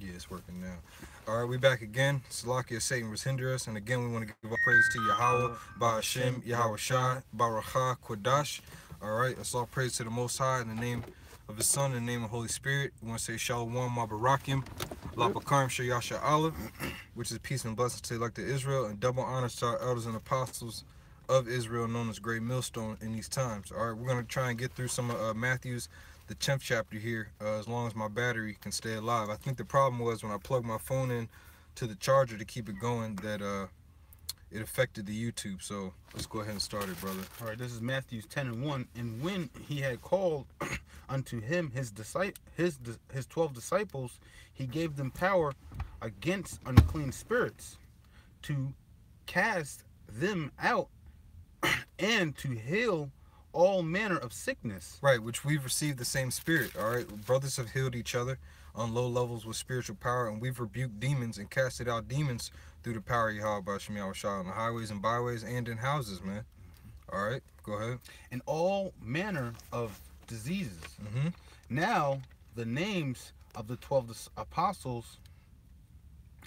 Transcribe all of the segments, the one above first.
Yeah, it's working now. All right, we back again. Salakia, Satan was hinder us, and again we want to give all praise to Yahweh, Ba'ashem, Yahweh Shai, Barakah, Kodash. All right, let's all praise to the Most High in the name of His Son, in the name of the Holy Spirit. We want to say Shalom, Mabarakim, Lapakarim, Shayasha Aleph, which is peace and blessings to the elect of Israel, and double honors to our elders and apostles of Israel, known as Great Millstone in these times. All right, we're going to try and get through some of Matthew's the 10th chapter here, as long as my battery can stay alive. I think the problem was when I plugged my phone in to the charger to keep it going that it affected the YouTube. So let's go ahead and start it, brother. All right, this is Matthew 10:1. And when he had called unto him his 12 disciples, he gave them power against unclean spirits to cast them out and to heal all manner of sickness. Right, which we've received the same spirit. All right, brothers have healed each other on low levels with spiritual power, and we've rebuked demons and casted out demons through the power of Yahweh B'Shem Yahweh Shai on the highways and byways and in houses, man. All right, go ahead. And all manner of diseases. Mm-hmm. Now the names of the 12 apostles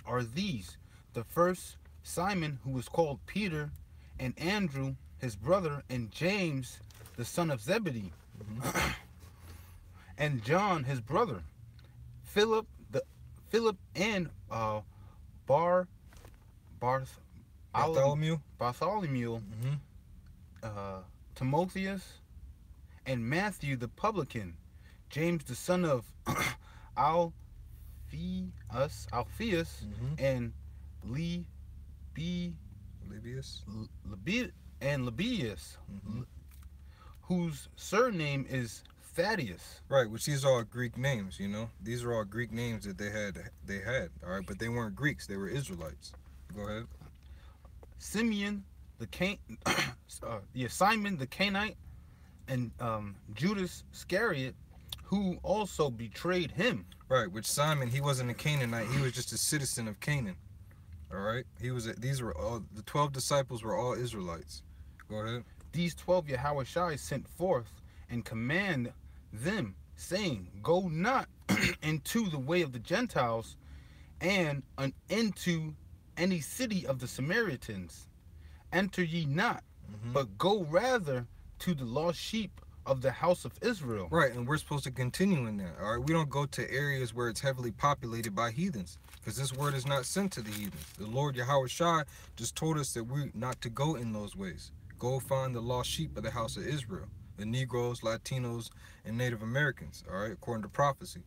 are these: the first, Simon, who was called Peter, and Andrew his brother, and James the son of Zebedee, and John his brother, Philip and Bartholomew, Timotheus, and Matthew the publican, James the son of Alphaeus, and Lebbeus, whose surname is Thaddeus. Right, which these are all Greek names, you know. These are all Greek names that they had, all right, but they weren't Greeks, they were Israelites. Go ahead. Simeon Simon the Canaanite, and Judas Iscariot, who also betrayed him. Right, which Simon, he wasn't a Canaanite, he was just a citizen of Canaan. All right, these were all the 12 disciples were all Israelites. Go ahead. These 12 Yahweh Shai sent forth and command them, saying, go not into the way of the Gentiles, and into any city of the Samaritans. Enter ye not, but go rather to the lost sheep of the house of Israel. Right, and we're supposed to continue in that. All right, we don't go to areas where it's heavily populated by heathens, because this word is not sent to the heathens. The Lord Yahweh Shai just told us that we're not to go in those ways. Go find the lost sheep of the house of Israel, the Negroes, Latinos, and Native Americans, all right, according to prophecy.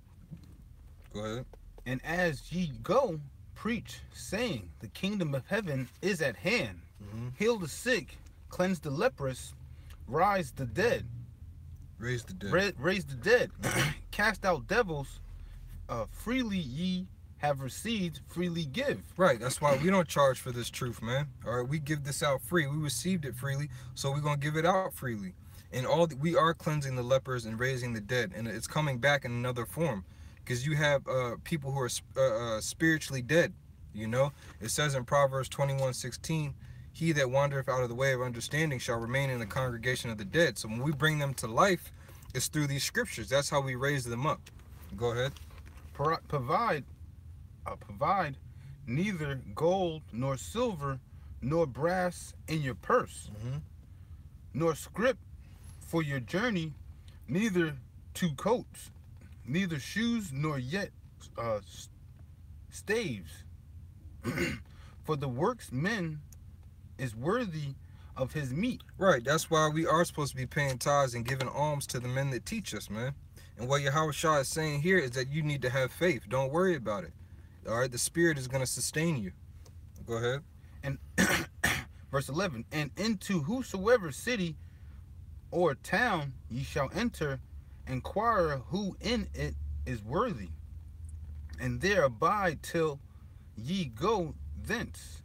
Go ahead. And as ye go, preach, saying, the kingdom of heaven is at hand. Heal the sick, cleanse the leprous, raise the dead. Raise the dead. Cast out devils. Freely ye have received, freely give. Right, that's why we don't charge for this truth, man. All right, we give this out free. We received it freely, so we're going to give it out freely. And we are cleansing the lepers and raising the dead, and it's coming back in another form, because you have people who are spiritually dead, you know. It says in Proverbs 21:16, he that wandereth out of the way of understanding shall remain in the congregation of the dead. So when we bring them to life, it's through these scriptures. That's how we raise them up. Go ahead. Provide neither gold nor silver nor brass in your purse, nor scrip for your journey, neither 2 coats, neither shoes nor yet staves. For the workman is worthy of his meat. Right, that's why we are supposed to be paying tithes and giving alms to the men that teach us, man. And what Yahweh Shai is saying here is that you need to have faith. Don't worry about it. All right, the Spirit is going to sustain you. Go ahead. And verse 11, and into whosoever city or town ye shall enter, inquire who in it is worthy, and there abide till ye go thence.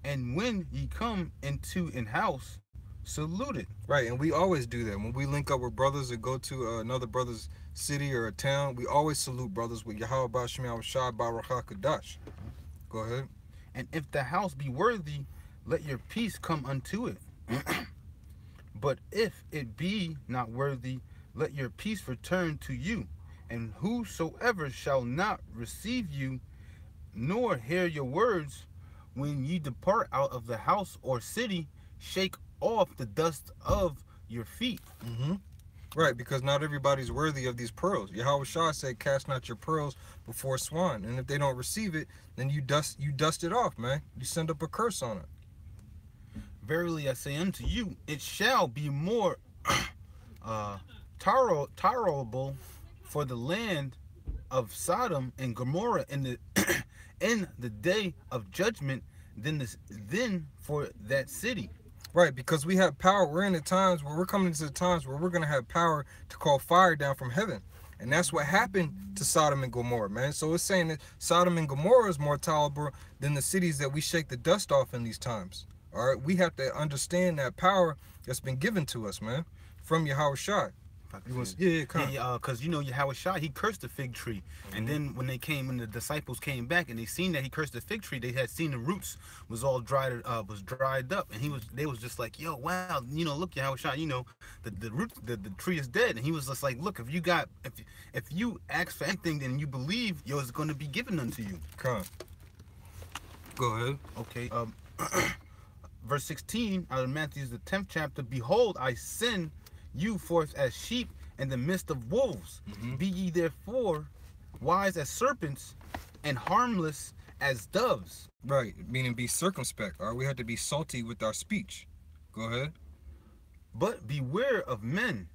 And when ye come into an house, salute it. Right, and we always do that. When we link up with brothers or go to another brother's city or a town, we always salute brothers with Yahweh B'Shem Yahweh Shai Barakah Kodash. Go ahead. And if the house be worthy, let your peace come unto it. But if it be not worthy, let your peace return to you. And whosoever shall not receive you, nor hear your words, when ye depart out of the house or city, shake off the dust of your feet. Mm-hmm. Right, because not everybody's worthy of these pearls. Yahweh Shah said, cast not your pearls before swine. And if they don't receive it, then you dust it off, man. You send up a curse on it. Verily I say unto you, it shall be more tolerable for the land of Sodom and Gomorrah in the in the day of judgment than for that city. Right, because we have power. We're in the times where we're coming into the times where we're going to have power to call fire down from heaven. And that's what happened to Sodom and Gomorrah, man. So it's saying that Sodom and Gomorrah is more tolerable than the cities that we shake the dust off in these times. All right, we have to understand that power that's been given to us, man, from Yahweh Shai. Because Yahweh Shai, he cursed the fig tree. Mm-hmm. And then when the disciples came back and they seen that he cursed the fig tree, they had seen the roots was all dried up, and they was just like, yo, wow, look, Yahweh Shai, the root, the tree is dead. And he was just like, look, if you ask for anything and you believe, it's going to be given unto you. Come. Go ahead. Okay. Verse 16 out of Matthew, the 10th chapter. Behold, I send you forth as sheep in the midst of wolves. Mm-hmm. Be ye therefore wise as serpents and harmless as doves. Right, meaning be circumspect. All right, we have to be salty with our speech. Go ahead. But beware of men,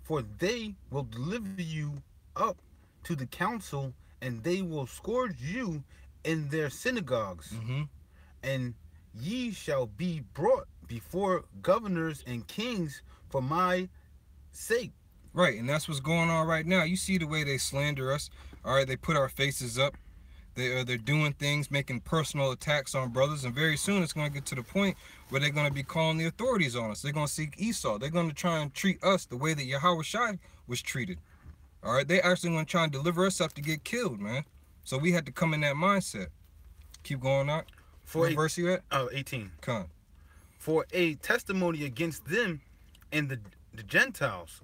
for they will deliver you up to the council, and they will scourge you in their synagogues. Mm-hmm. And ye shall be brought before governors and kings for my sake. Right, and that's what's going on right now. You see the way they slander us. All right, they put our faces up. They're doing things, making personal attacks on brothers, and very soon it's going to get to the point where they're going to be calling the authorities on us. They're going to seek Esau. They're going to try and treat us the way that Yahweh Shai was treated. All right, they actually going to try and deliver us up to get killed, man. So we had to come in that mindset. Keep going on. What verse you at? 18. Come. For a testimony against them and the Gentiles.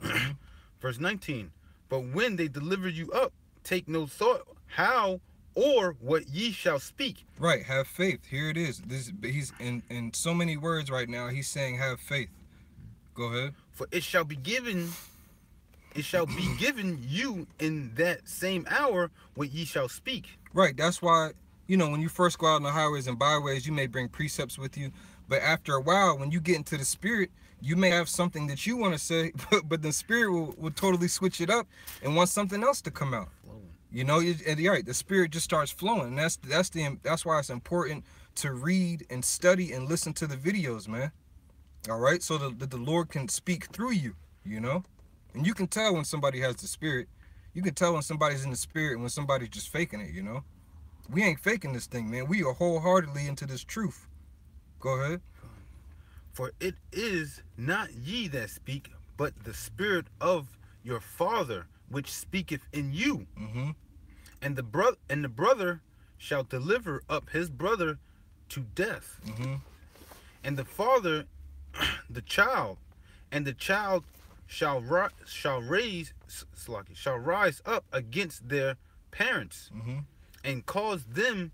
Verse 19. But when they deliver you up, take no thought how or what ye shall speak. Right, have faith. Here it is. He's in so many words right now. He's saying have faith. Go ahead. For it shall be given you in that same hour what ye shall speak. Right, that's why, when you first go out on the highways and byways, you may bring precepts with you. But after a while, when you get into the spirit, you may have something that you want to say, but the spirit will totally switch it up and want something else to come out. Right, the spirit just starts flowing. And that's why it's important to read and study and listen to the videos, man. All right, so that the Lord can speak through you, And you can tell when somebody has the spirit. You can tell when somebody's in the spirit and when somebody's just faking it, We ain't faking this thing, man. We are wholeheartedly into this truth. Go ahead. For it is not ye that speak, but the Spirit of your Father which speaketh in you. Mm-hmm. And the brother shall deliver up his brother to death. Mm-hmm. And the father the child, and the child shall rise up against their parents, mm-hmm. and cause them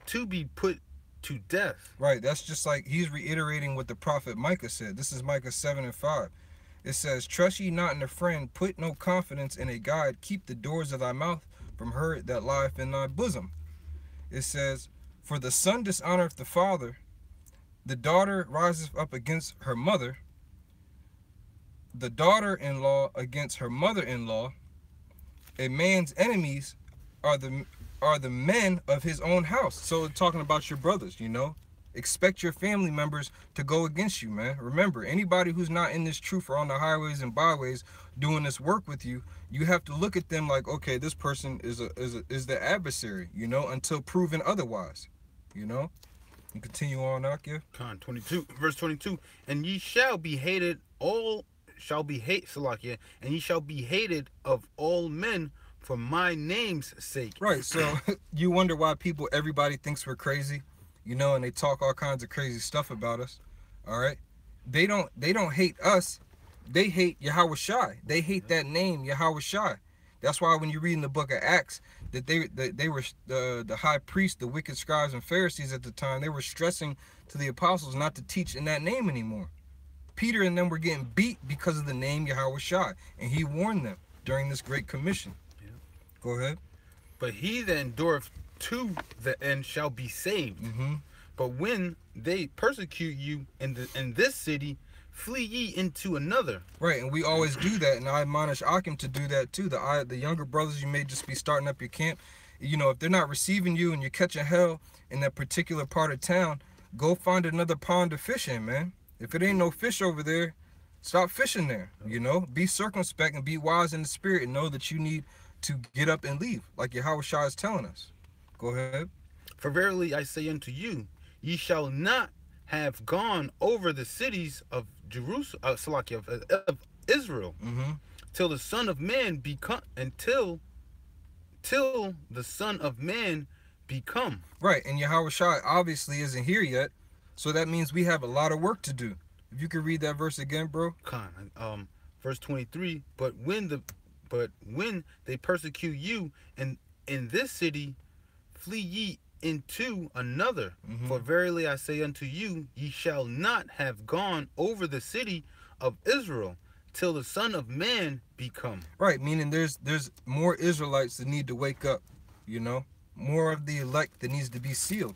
to be put to death. Right, that's just like he's reiterating what the prophet Micah said. This is Micah 7:5. It says, trust ye not in a friend, put no confidence in a guide, keep the doors of thy mouth from her that lieth in thy bosom. It says, for the son dishonoreth the father, the daughter riseth up against her mother, the daughter-in-law against her mother-in-law. A man's enemies are the men of his own house. So talking about your brothers, expect your family members to go against you, man. Remember, anybody who's not in this truth or on the highways and byways doing this work with you, you have to look at them like, okay, this person is the adversary, until proven otherwise, You continue on, Akia. Con 22, verse 22. And ye shall be hated, Salakia, and ye shall be hated of all men for my name's sake. Right, so you wonder why everybody thinks we're crazy, and they talk all kinds of crazy stuff about us. All right, they don't hate us, they hate Yahweh Shai. They hate that name Yahweh Shai. That's why when you read in the book of Acts that they were the high priest, the wicked scribes and Pharisees at the time, they were stressing to the apostles not to teach in that name anymore. Peter and them were getting beat because of the name Yahweh Shai, and he warned them during this great commission. Yeah. Go ahead. But he that endureth to the end shall be saved. But when they persecute you in this city, flee ye into another. Right, and we always do that, and I admonish Akim to do that too. The younger brothers, you may just be starting up your camp. You know, if they're not receiving you and you're catching hell in that particular part of town, go find another pond to fish in, man. If it ain't no fish over there, stop fishing there. You know, be circumspect and be wise in the spirit, and know that you need to get up and leave, like Yahweh Shai is telling us. Go ahead. For verily I say unto you, ye shall not have gone over the cities of Jerusalem, of Israel, till the Son of Man become, till the Son of Man become. Right, and Yahweh Shai obviously isn't here yet, so that means we have a lot of work to do. If you could read that verse again, bro. Verse 23. But when they persecute you in this city, flee ye into another. For verily I say unto you, ye shall not have gone over the city of Israel till the Son of Man be come. Right, meaning there's more Israelites that need to wake up, you know, more of the elect that needs to be sealed.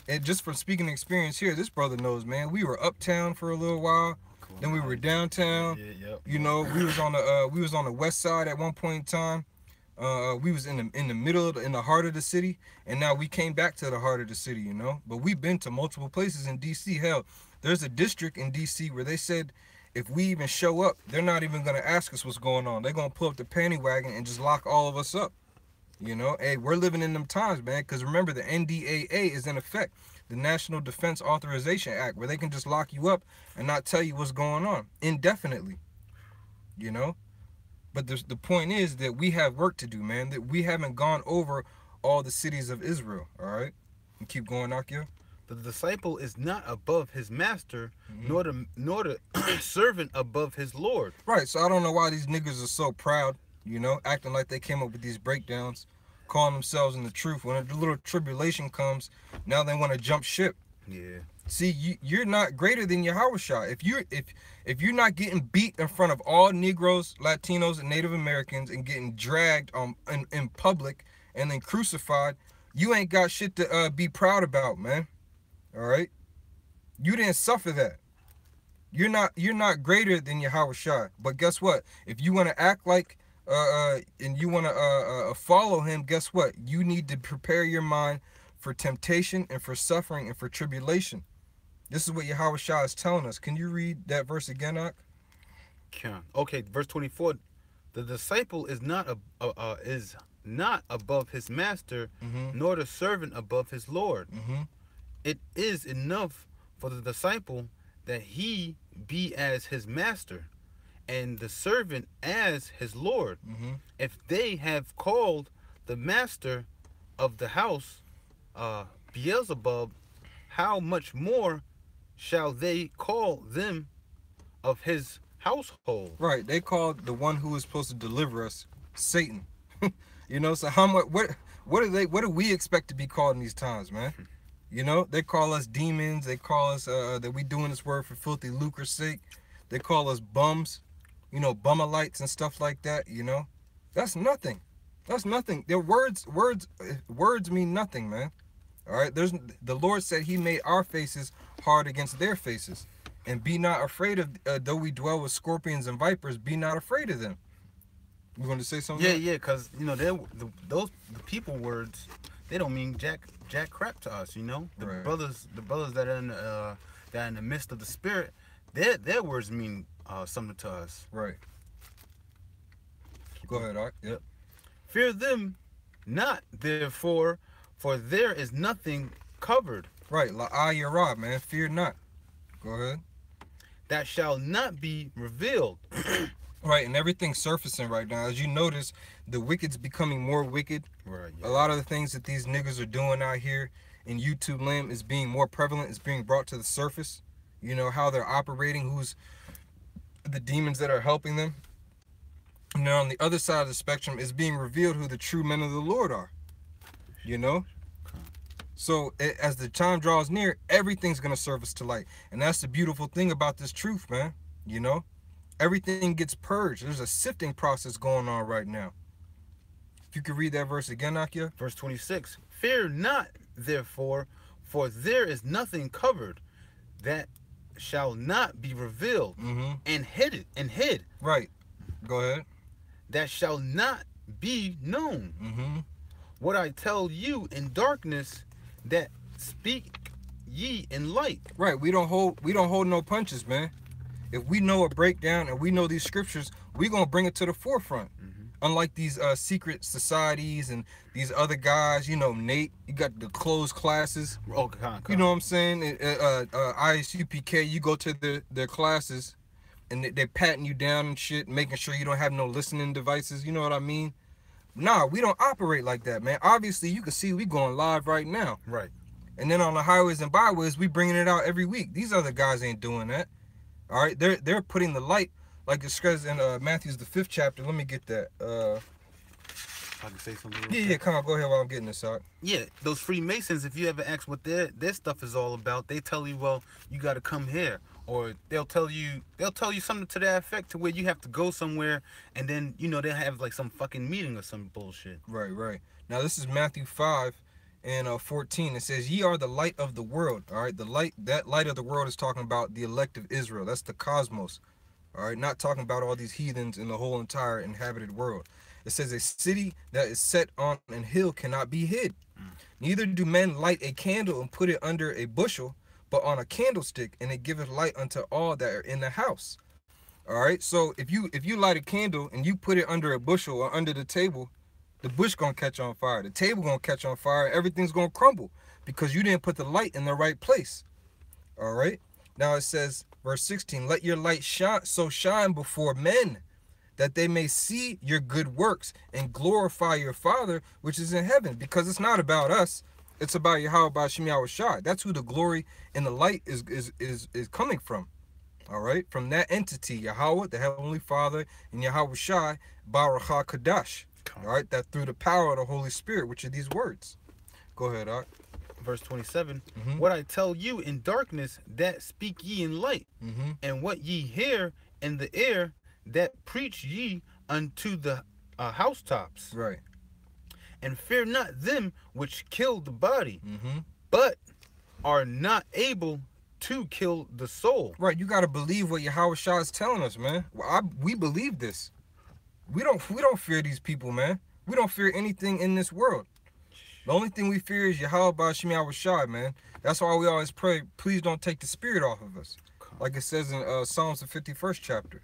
And just from speaking experience here, this brother knows, man, we were uptown for a little while, then we were downtown. You know, we was on the west side at one point in time. We was in the middle in the heart of the city, and now we came back to the heart of the city, you know. But we've been to multiple places in DC. Hell, there's a district in DC where they said if we even show up, they're not even gonna ask us what's going on. They're gonna pull up the panty wagon and just lock all of us up. You know, hey, we're living in them times, man, because remember the NDAA is in effect, the National Defense Authorization Act, where they can just lock you up and not tell you what's going on indefinitely, you know. But the point is that we have work to do, man, that we haven't gone over all the cities of Israel, all right? And keep going, Akia. The disciple is not above his master, nor the servant above his Lord. Right, so I don't know why these niggas are so proud, you know, acting like they came up with these breakdowns, calling themselves in the truth. When a little tribulation comes, now they want to jump ship. Yeah. See, you're not greater than Yahweh Shai. If you're not getting beat in front of all Negroes, Latinos, and Native Americans and getting dragged in public and then crucified, you ain't got shit to be proud about, man. All right, you didn't suffer that. You're not greater than Yahweh Shai. But guess what? If you want to act like and you want to follow him, guess what? You need to prepare your mind for temptation and for suffering and for tribulation. This is what Yahweh Shai is telling us. Can you read that verse again, Ak? Okay, verse 24. The disciple is not above his master, nor the servant above his Lord. It is enough for the disciple that he be as his master, and the servant as his Lord. If they have called the master of the house Beelzebub, how much more shall they call them of his household? Right, they called the one who is supposed to deliver us Satan. You know, so how much? What do we expect to be called in these times, man? You know, they call us demons. They call us that we doing this word for filthy lucre's sake. They call us bums, you know, bumalites and stuff like that. You know, that's nothing. That's nothing. Their words mean nothing, man. All right. The Lord said He made our faces hard against their faces, and be not afraid of. Though we dwell with scorpions and vipers, be not afraid of them. You want to say something? Yeah, because you know the people words, they don't mean jack crap to us. You know, the brothers that are in the midst of the spirit, their words mean something to us. Right. Go ahead, Ark. Yep. Fear them not, therefore, for there is nothing covered. Right, La'ayirah, man. Fear not. Go ahead. That shall not be revealed. Right, and everything's surfacing right now. As you notice, the wicked's becoming more wicked. Right. Yeah. A lot of the things that these niggas are doing out here in YouTube land is being more prevalent. It's being brought to the surface. You know, how they're operating, who's the demons that are helping them. And then on the other side of the spectrum is being revealed who the true men of the Lord are. You know? So as the time draws near, everything's going to serve us to light. And that's the beautiful thing about this truth, man. You know? Everything gets purged. There's a sifting process going on right now. If you could read that verse again, Akia. Verse 26. Fear not, therefore, for there is nothing covered that shall not be revealed, and hid. Right. Go ahead. That shall not be known. What I tell you in darkness, that speak ye in light. Right. We don't hold no punches, man. If we know a breakdown and we know these scriptures, we're gonna bring it to the forefront. Unlike these secret societies and these other guys, you know, Nate, you got the closed classes. Oh, come on. You know what I'm saying? ISUPK, you go to their classes and they're patting you down and shit, making sure you don't have no listening devices. You know what I mean? Nah, we don't operate like that, man. Obviously, you can see we going live right now. Right. And then on the highways and byways, we bringing it out every week. These other guys ain't doing that. All right, they're putting the light, like it says in Matthew's the 5th chapter. Let me get that. I can say something. Yeah, come on, go ahead while I'm getting this out. Yeah, those Freemasons, if you ever ask what their stuff is all about, they tell you, well, you got to come here, or they'll tell you something to that effect, to where you have to go somewhere, and then they'll have like some fucking meeting or some bullshit. Right. Now this is Matthew 5 and 14. It says, "Ye are the light of the world." All right, that light of the world is talking about the elect of Israel. That's the cosmos. All right, not talking about all these heathens in the whole entire inhabited world. It says, "A city that is set on an hill cannot be hid. Neither do men light a candle and put it under a bushel, but on a candlestick, and it giveth light unto all that are in the house." All right, so if you light a candle and you put it under a bushel or under the table, the bush gonna catch on fire, the table gonna catch on fire, everything's gonna crumble because you didn't put the light in the right place. All right, now it says, verse 16, "Let your light shine before men, that they may see your good works and glorify your Father which is in heaven." Because it's not about us, it's about Yahweh Ba'Shem Yahweh Shai. That's who the glory and the light is coming from. All right, from that entity, Yahweh, the Heavenly Father, and Yahweh Shai, Baruch HaKadosh. All right, that through the power of the Holy Spirit, which are these words. Go ahead, Art. Verse 27, "What I tell you in darkness, that speak ye in light, and what ye hear in the air, that preach ye unto the housetops. Right. And fear not them which kill the body, but are not able to kill the soul." Right, you got to believe what Yahweh Shah is telling us, man. We believe this. We don't fear these people, man. We don't fear anything in this world. The only thing we fear is Yahweh Ba'Shem Yahweh Shai, man. That's why we always pray, please don't take the spirit off of us. Like it says in Psalms the 51st chapter.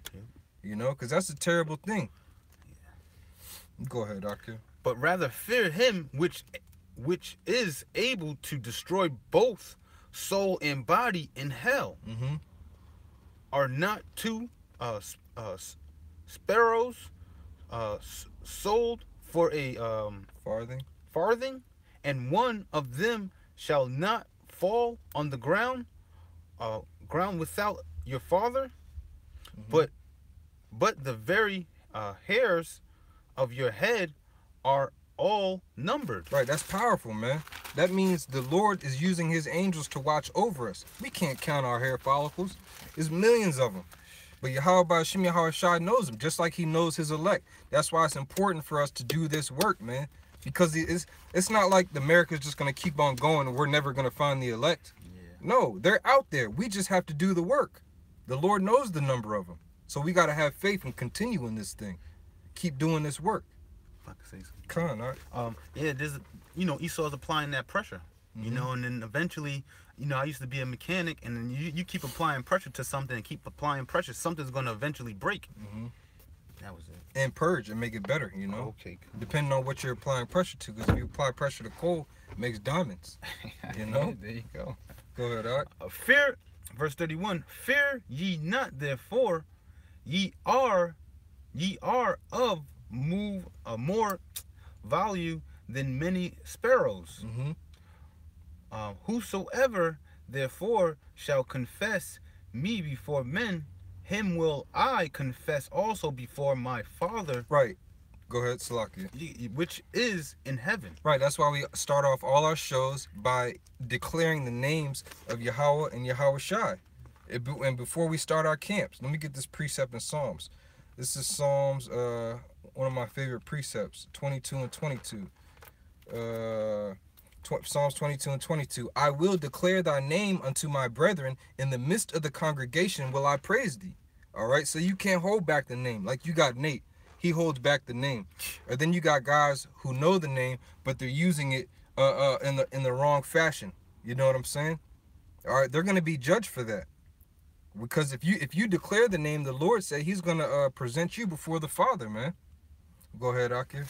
You know, because that's a terrible thing. Go ahead, Doctor. "But rather fear him which is able to destroy both soul and body in hell. Are not two sparrows sold for a farthing, and one of them shall not fall on the ground without your Father? But the very hairs of your head are all numbered." Right, that's powerful, man. That means the Lord is using his angels to watch over us. We can't count our hair follicles. There's millions of them. But Yahweh Ba'Shem Yahweh Shai knows them, just like he knows his elect. That's why it's important for us to do this work, man. Because it's not like the America's just going to keep on going and we're never going to find the elect. No, they're out there. We just have to do the work. The Lord knows the number of them. So we got to have faith and continue in this thing. Keep doing this work. If I could say something. Come on, all right. Yeah, there's, Esau's applying that pressure, and then eventually, I used to be a mechanic, and then you keep applying pressure to something and keep applying pressure, something's going to eventually break. That was it. And purge and make it better, Okay. Cool. Depending on what you're applying pressure to, because if you apply pressure to coal, it makes diamonds. There you go. Go ahead, all right. Fear, verse 31, "Fear ye not, therefore, ye are of more value than many sparrows. Whosoever therefore shall confess me before men, him will I confess also before my Father, Right. Go ahead, Salakia. which is in heaven. Right, that's why we start off all our shows by declaring the names of Yahweh and Yahweh Shai. And before we start our camps, let me get this precept in Psalms. This is Psalms, one of my favorite precepts, 22 and 22. Psalms 22 and 22. I will declare thy name unto my brethren. In the midst of the congregation will I praise thee. All right, so you can't hold back the name. Like you got Nate. He holds back the name. Or then you got guys who know the name, but they're using it in the wrong fashion. You know what I'm saying? All right, they're going to be judged for that. Because if you declare the name, the Lord said he's going to present you before the Father, man. Go ahead, Akir.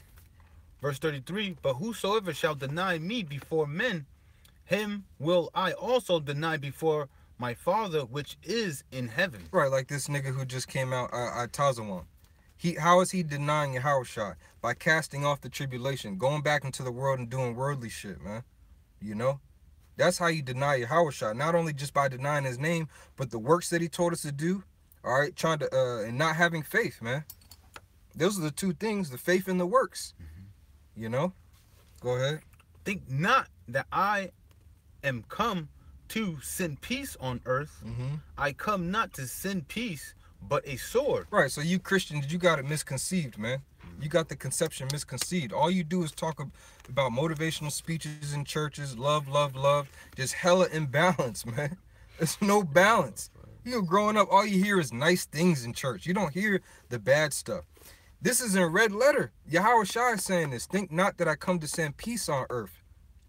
Verse 33, but whosoever shall deny me before men, him will I also deny before my Father which is in heaven. Right, like this nigga who just came out, Tazawan. How is he denying Yahushua? By casting off the tribulation, going back into the world and doing worldly shit, man. You know? That's how you deny Yahushua. Not only just by denying his name, but the works that he told us to do. All right, trying to and not having faith, man. Those are the two things: the faith and the works. You know. Go ahead. Think not that I am come to send peace on earth. I come not to send peace, but a sword. Right. So you Christians, you got it misconceived, man. You got the conception misconceived. All you do is talk about motivational speeches in churches, love, love, love. Just hella imbalance, man. There's no balance. You know, growing up, all you hear is nice things in church. You don't hear the bad stuff. This is in red letter. Yahweh Shai is saying this. Think not that I come to send peace on earth.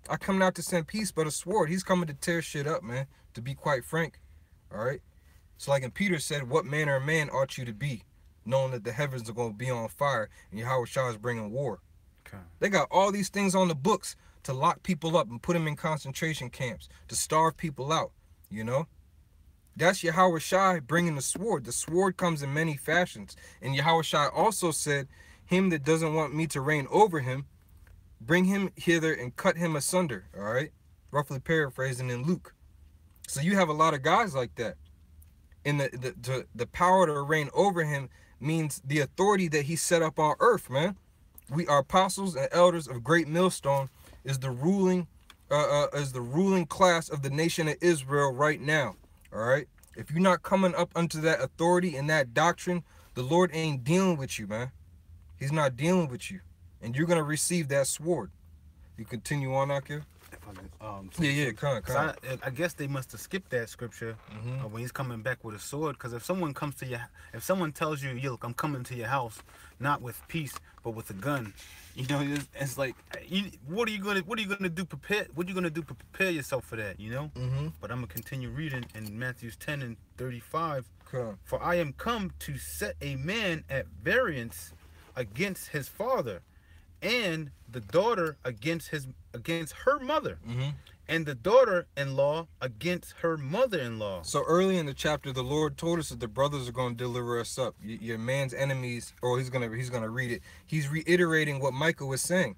I come not to send peace, but a sword. He's coming to tear shit up, man, to be quite frank. All right? So like in Peter said, what manner of man ought you to be, knowing that the heavens are going to be on fire and Yahweh Shai is bringing war. Okay. They got all these things on the books to lock people up and put them in concentration camps, to starve people out, you know? That's Yahweh Shai bringing the sword. The sword comes in many fashions. And Yahweh Shai also said, him that doesn't want me to reign over him, bring him hither and cut him asunder, all right? Roughly paraphrasing in Luke. So you have a lot of guys like that. And the power to reign over him means the authority that he set up on earth, man. We are apostles and elders of great millstone is the ruling class of the nation of Israel right now. All right. If you're not coming up unto that authority and that doctrine, the Lord ain't dealing with you, man. He's not dealing with you. And you're going to receive that sword. You continue on, Akir? I guess they must have skipped that scripture when he's coming back with a sword. Because if someone tells you, look, I'm coming to your house, not with peace, but with a gun, you know, it's like, what are you gonna do? What are you gonna do to prepare yourself for that? You know. But I'm gonna continue reading in Matthew 10 and 35. Cool. For I am come to set a man at variance against his father, and the daughter against her mother, and the daughter-in-law against her mother-in-law. So early in the chapter, the Lord told us that the brothers are going to deliver us up. Your man's enemies, or he's gonna read it. He's reiterating what Micah was saying.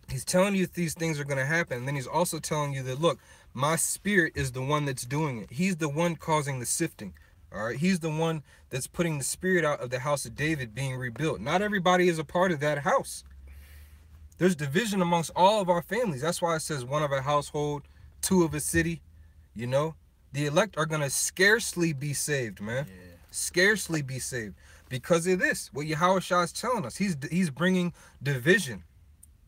He's telling you these things are going to happen, and then he's also telling you that, look, my spirit is the one that's doing it. He's the one causing the sifting. All right, he's the one that's putting the spirit out of the house of David being rebuilt. Not everybody is a part of that house. There's division amongst all of our families. That's why it says one of a household, two of a city. You know, the elect are going to scarcely be saved, man. Yeah. Scarcely be saved because of this. What Yahweh Shah is telling us. He's bringing division.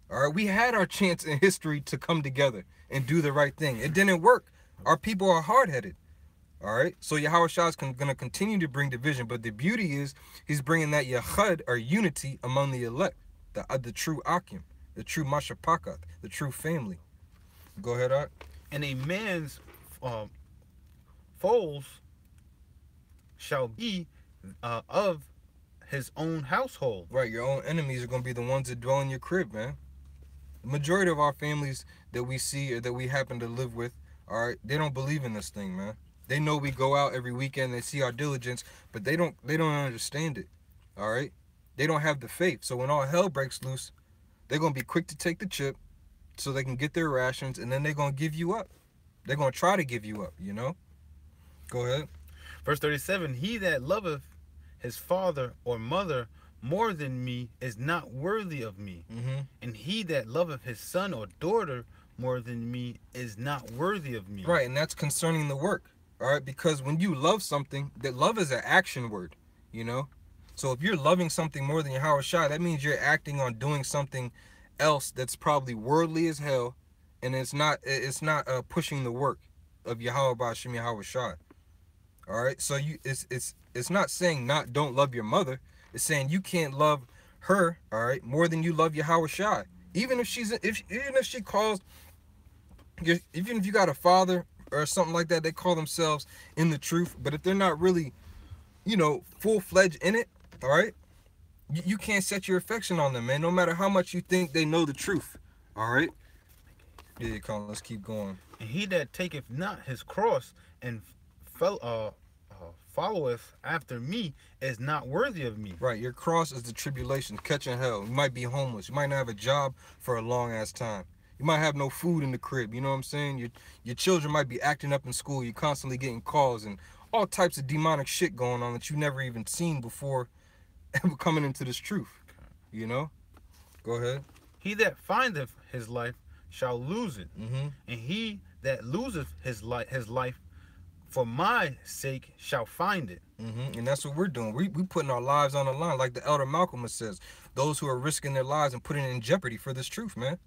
All right, we had our chance in history to come together and do the right thing. It didn't work. Our people are hard-headed. All right, so Yahweh Shah is going to continue to bring division, but the beauty is he's bringing that yachad, or unity, among the elect, the true akim, the true mashapakat, the true family. Go ahead, Art. And a man's foes shall be of his own household. Right, your own enemies are going to be the ones that dwell in your crib, man. The majority of our families that we see or that we happen to live with, all right, they don't believe in this thing, man. They know we go out every weekend, they see our diligence, but they don't understand it. All right? They don't have the faith. So when all hell breaks loose, they're going to be quick to take the chip so they can get their rations, and then they're going to give you up. They're going to try to give you up, you know? Go ahead. Verse 37, he that loveth his father or mother more than me is not worthy of me. And he that loveth his son or daughter more than me is not worthy of me. Right, and that's concerning the work. All right, because when you love something, that love is an action word, you know? So if you're loving something more than Yahweh Shai, that means you're acting on doing something else that's probably worldly as hell, and it's not pushing the work of Yahweh Ba'ashem Yahweh Shai. All right, so it's not saying don't love your mother. It's saying you can't love her, all right, more than you love Yahweh Shai. Even if she calls, even if you got a father or something like that, they call themselves in the truth, but if they're not really, full-fledged in it, all right, you can't set your affection on them, man, no matter how much you think they know the truth, all right? Yeah, Colin, let's keep going. And he that taketh not his cross and followeth after me is not worthy of me. Right, your cross is the tribulation, catching hell. You might be homeless. You might not have a job for a long-ass time. You might have no food in the crib, you know what I'm saying? Your children might be acting up in school. You're constantly getting calls and all types of demonic shit going on that you never even seen before coming into this truth, you know? Go ahead. He that findeth his life shall lose it. And he that loseth his life for my sake shall find it. And that's what we're doing. We putting our lives on the line, like the Elder Malcolm says. Those who are risking their lives and putting it in jeopardy for this truth, man.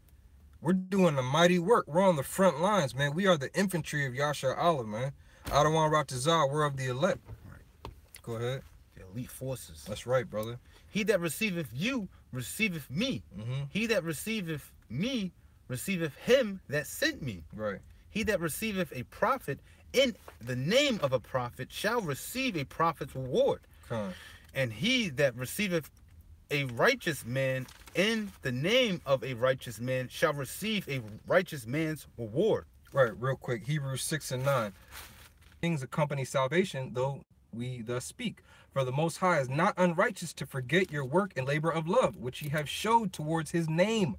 We're doing a mighty work. We're on the front lines, man. We are the infantry of Yasha Allah, man. Adawan Ratazah, we're of the elect. Right. Go ahead. The elite forces. That's right, brother. He that receiveth you receiveth me. He that receiveth me receiveth him that sent me. Right. He that receiveth a prophet in the name of a prophet shall receive a prophet's reward. And he that receiveth a righteous man in the name of a righteous man shall receive a righteous man's reward. Right, real quick. Hebrews 6:9. Things accompany salvation, though we thus speak. For the Most High is not unrighteous to forget your work and labor of love, which ye have showed towards his name,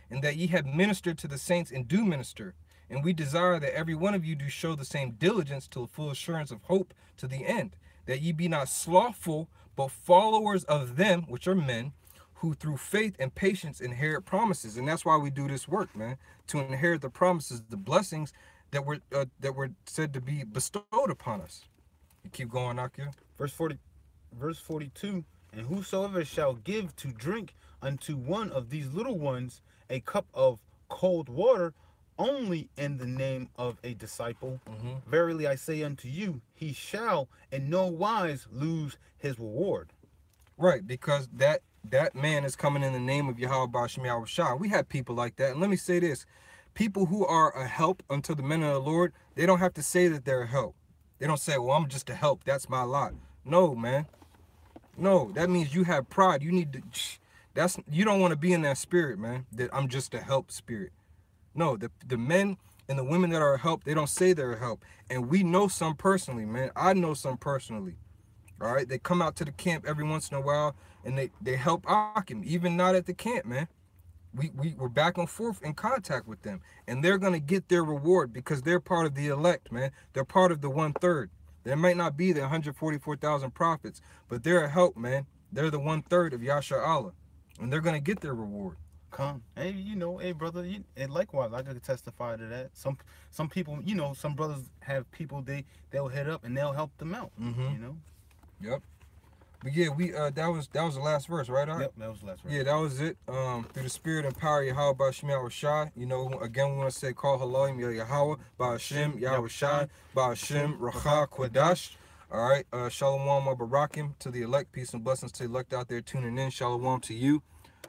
and that ye have ministered to the saints and do minister. And we desire that every one of you do show the same diligence to the full assurance of hope to the end, that ye be not slothful, but followers of them, which are men, who through faith and patience inherit promises. And that's why we do this work, man, to inherit the promises, the blessings that were said to be bestowed upon us. You keep going, Akia. Verse 42, and whosoever shall give to drink unto one of these little ones a cup of cold water, only in the name of a disciple, verily I say unto you, he shall in no wise lose his reward. Right, because that man is coming in the name of Yahweh Ba'ashem Yahweh Shai. We have people like that. And let me say this. People who are a help unto the men of the Lord, they don't have to say that they're a help. They don't say, well, I'm just a help. That's my lot. No, man. No, that means you have pride. You need to, you don't want to be in that spirit, man, that I'm just a help spirit. No, the men and the women that are a help, they don't say they're a help. And we know some personally, man. I know some personally. All right, they come out to the camp every once in a while and they help Akim, even not at the camp, man. We're back and forth in contact with them, and they're gonna get their reward because they're part of the elect, man. They're part of the 1/3. There might not be the 144,000 prophets, but they're a help, man. They're the 1/3 of Yasha Allah, and they're gonna get their reward. Come, hey, hey, brother, and likewise, I could testify to that. Some people, some brothers have people they'll hit up and they'll help them out. Yep. But yeah, that was the last verse, right? Yep, that was the last verse. Yeah, that was it. Through the spirit and power of Yahweh Ba'ashem Yahweh Shai. Again, we want to say, call Haloim Yahweh Ba'ashem Yahweh Shai Ba'ashem Racha Kodash. All right, Shalom wa Barakim to the elect. Peace and blessings to the elect out there tuning in. Shalom to you.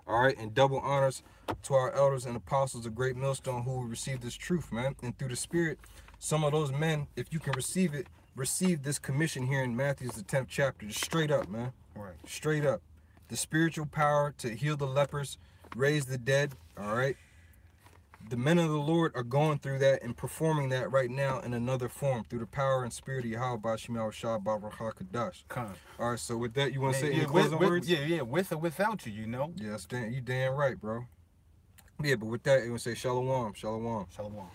All right, and double honors to our elders and apostles of Great Millstone who received this truth, man. And through the spirit, some of those men, if you can receive it, receive this commission here in Matthew's the 10th chapter, just straight up, man. Right. Straight up. The spiritual power to heal the lepers, raise the dead, all right? The men of the Lord are going through that and performing that right now in another form through the power and spirit of Yahweh Ba'ashem Yahweh Shai Baruch HaKadosh. All right, so with that, you want to say any closing words? Yeah, with or without you, Yeah, you damn right, bro. Yeah, but with that, you want to say shalom, shalom. Shalom.